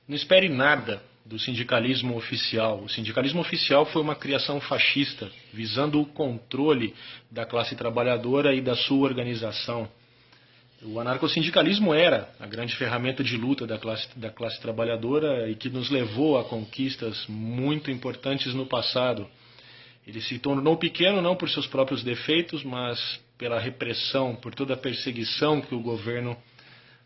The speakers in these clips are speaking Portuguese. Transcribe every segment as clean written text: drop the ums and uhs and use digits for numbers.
Não espere nada do sindicalismo oficial. O sindicalismo oficial foi uma criação fascista, visando o controle da classe trabalhadora e da sua organização. O anarcossindicalismo era a grande ferramenta de luta da classe trabalhadora e que nos levou a conquistas muito importantes no passado. Ele se tornou pequeno não por seus próprios defeitos, mas pela repressão, por toda a perseguição que o governo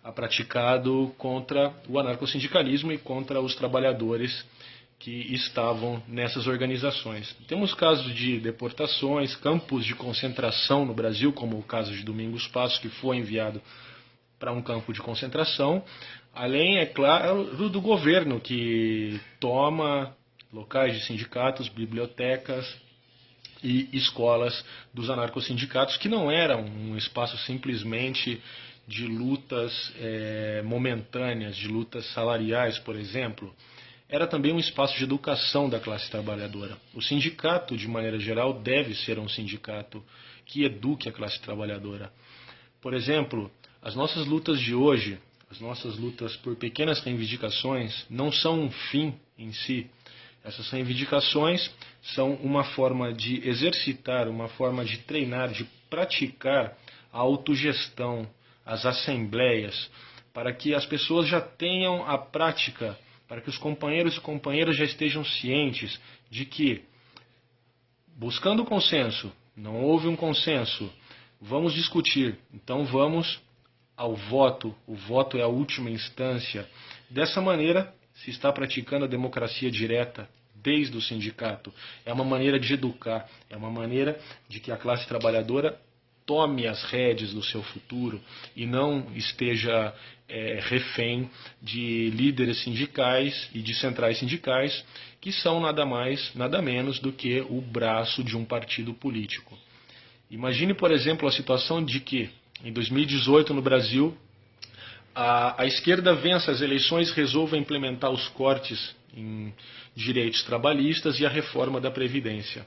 ha praticado contra o anarcossindicalismo e contra os trabalhadores que estavam nessas organizações. Temos casos de deportações, campos de concentração no Brasil, como o caso de Domingos Passos, que foi enviado para um campo de concentração, além, é claro, do governo, que toma locais de sindicatos, bibliotecas e escolas dos anarcossindicatos, que não eram um espaço simplesmente de lutas momentâneas, de lutas salariais, por exemplo. Era também um espaço de educação da classe trabalhadora. O sindicato, de maneira geral, deve ser um sindicato que eduque a classe trabalhadora. Por exemplo, as nossas lutas de hoje, as nossas lutas por pequenas reivindicações, não são um fim em si. Essas reivindicações são uma forma de exercitar, uma forma de treinar, de praticar a autogestão, as assembleias, para que as pessoas já tenham a prática, para que os companheiros e companheiras já estejam cientes de que, buscando consenso, não houve um consenso, vamos discutir, então vamos ao voto, o voto é a última instância. Dessa maneira, se está praticando a democracia direta desde o sindicato. É uma maneira de educar, é uma maneira de que a classe trabalhadora tome as rédeas do seu futuro e não esteja refém de líderes sindicais e de centrais sindicais que são nada mais, nada menos do que o braço de um partido político. Imagine, por exemplo, a situação de que, em 2018, no Brasil, a esquerda vença as eleições e resolva implementar os cortes em direitos trabalhistas e a reforma da Previdência.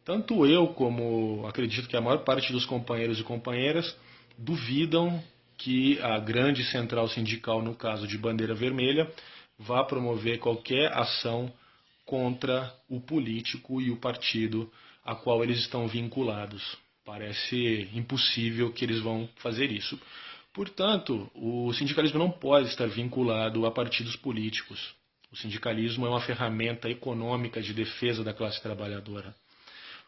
Tanto eu como acredito que a maior parte dos companheiros e companheiras duvidam que a grande central sindical, no caso de Bandeira Vermelha, vá promover qualquer ação contra o político e o partido a qual eles estão vinculados. Parece impossível que eles vão fazer isso. Portanto, o sindicalismo não pode estar vinculado a partidos políticos. O sindicalismo é uma ferramenta econômica de defesa da classe trabalhadora.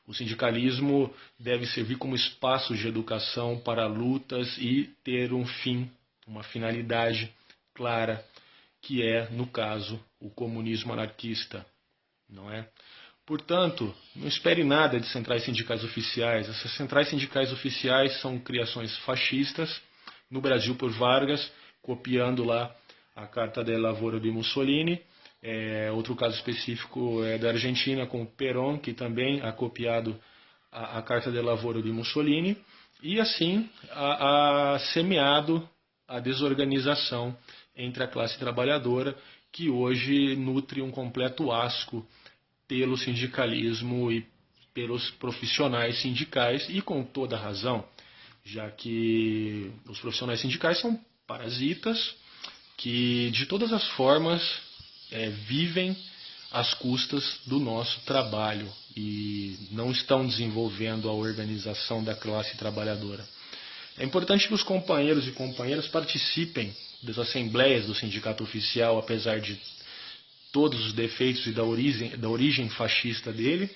O sindicalismo deve servir como espaço de educação para lutas e ter um fim, uma finalidade clara, que é, no caso, o comunismo anarquista, não é? Portanto, não espere nada de centrais sindicais oficiais. Essas centrais sindicais oficiais são criações fascistas, no Brasil por Vargas, copiando lá a Carta del Lavoro de Mussolini. Outro caso específico é da Argentina, com Perón, que também ha copiado a Carta del Lavoro de Mussolini, e assim ha semeado a desorganização entre a classe trabalhadora, que hoje nutre um completo asco pelo sindicalismo e pelos profissionais sindicais, e com toda razão, já que os profissionais sindicais são parasitas que, de todas as formas, vivem às custas do nosso trabalho e não estão desenvolvendo a organização da classe trabalhadora. É importante que os companheiros e companheiras participem das assembleias do sindicato oficial, apesar de todos os defeitos e da origem fascista dele,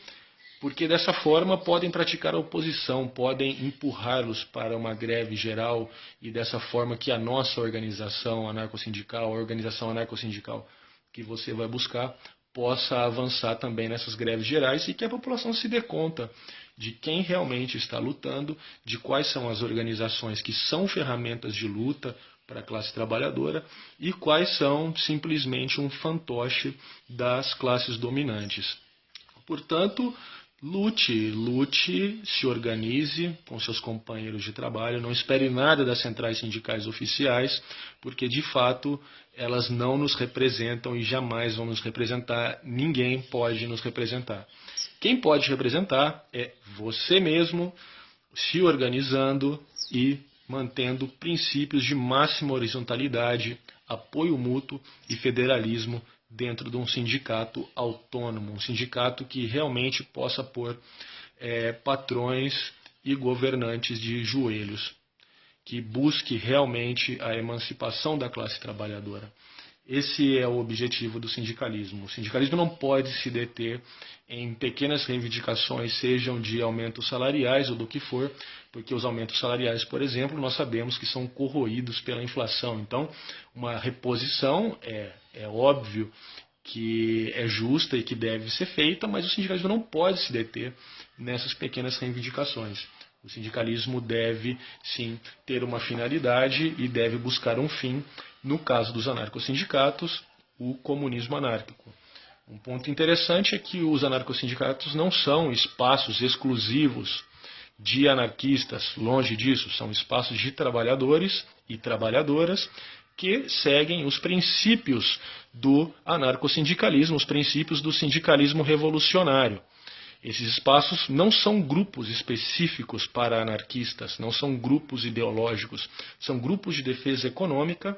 porque dessa forma podem praticar a oposição, podem empurrá-los para uma greve geral e dessa forma que a nossa organização anarcossindical, a organização anarcossindical que você vai buscar, possa avançar também nessas greves gerais e que a população se dê conta de quem realmente está lutando, de quais são as organizações que são ferramentas de luta para a classe trabalhadora e quais são simplesmente um fantoche das classes dominantes. Portanto, lute, se organize com seus companheiros de trabalho, não espere nada das centrais sindicais oficiais, porque de fato elas não nos representam e jamais vão nos representar, ninguém pode nos representar. Quem pode representar é você mesmo, se organizando e mantendo princípios de máxima horizontalidade, apoio mútuo e federalismo dentro de um sindicato autônomo, um sindicato que realmente possa pôr patrões e governantes de joelhos, que busque realmente a emancipação da classe trabalhadora. Esse é o objetivo do sindicalismo. O sindicalismo não pode se deter em pequenas reivindicações, sejam de aumentos salariais ou do que for, porque os aumentos salariais, por exemplo, nós sabemos que são corroídos pela inflação. Então, uma reposição é óbvio que é justa e que deve ser feita, mas o sindicalismo não pode se deter nessas pequenas reivindicações. O sindicalismo deve, sim, ter uma finalidade e deve buscar um fim, no caso dos anarcossindicatos, o comunismo anárquico. Um ponto interessante é que os anarcossindicatos não são espaços exclusivos de anarquistas, longe disso, são espaços de trabalhadores e trabalhadoras que seguem os princípios do anarcossindicalismo, os princípios do sindicalismo revolucionário. Esses espaços não são grupos específicos para anarquistas, não são grupos ideológicos, são grupos de defesa econômica,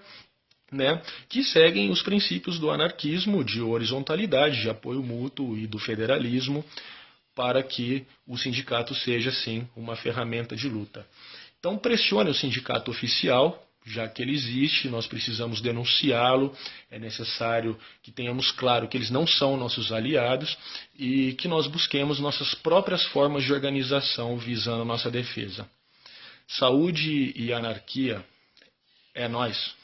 que seguem os princípios do anarquismo, de horizontalidade, de apoio mútuo e do federalismo, para que o sindicato seja, sim, uma ferramenta de luta. Então pressione o sindicato oficial, já que ele existe, nós precisamos denunciá-lo, é necessário que tenhamos claro que eles não são nossos aliados e que nós busquemos nossas próprias formas de organização visando nossa defesa. Saúde e anarquia é nós.